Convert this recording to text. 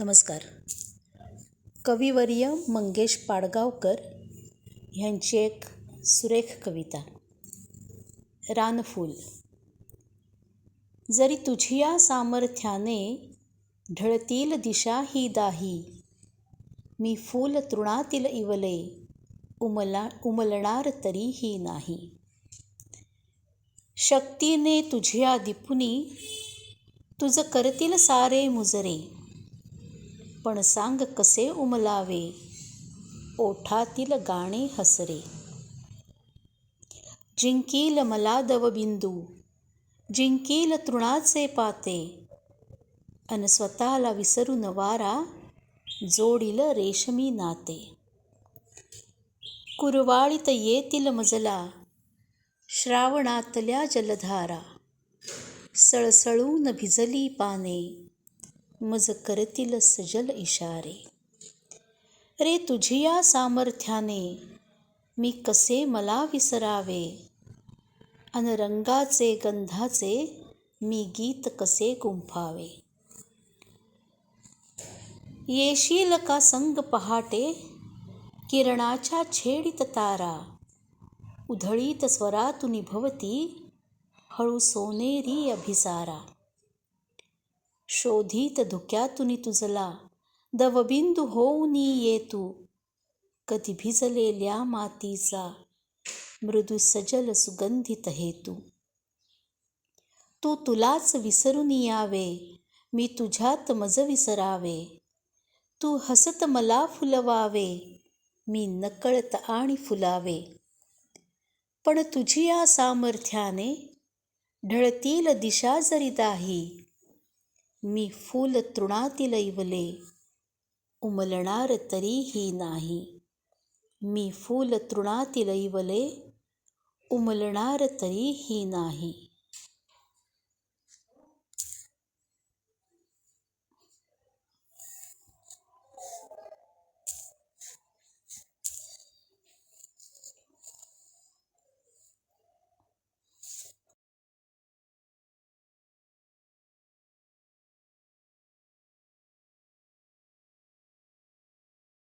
नमस्कार. कविवर्य मंगेश पाडगावकर ह्यांची एक सुरेख कविता. रानफूल. जरी तुझिया सामर्थ्याने ढळतील दिशा ही दाही, मी फूल तृणातील इवले उमलणार तरीही नाही. शक्तीने तुझिया दिपुनी तुझ करतील सारे मुजरे, पण सांग कसे उमलावे ओठातील गाणे हसरे. जिंकील मला दवबिंदू, जिंकील तृणाचे पाते, अन स्वतःला विसरून वारा जोडील रेशमी नाते. कुरवाळीत येतील मजला श्रावणातल्या जलधारा, सळसळून भिजली पाने मज करतील सजल इशारे. रे तुझिया सामर्थ्याने मी कसे मला विसरावे, अन रंगाचे गंधाचे मी गीत कसे गुंफावे. येशील का संग पहाटे किरणाच्या छेडीत तारा, उधळीत स्वरातुनी भवती हळू सोनेरी अभिसारा. शोधित धुक्यातुनी तुझला दवबिंदू होऊनी ये तू, कधी भिजलेल्या मातीचा मृदू सजल सुगंधित हेतू. तू तुलाच विसरून यावे मी तुझ्यात मज विसरावे, तू हसत मला फुलवावे मी नकळत आणि फुलावे. पण तुझिया सामर्थ्याने ढळतील दिशा जरी दाही, मी फूल तृणातील इवले उमलणार तरीही नाही. मी फूल तृणातील इवले उमलणार तरीही नाही.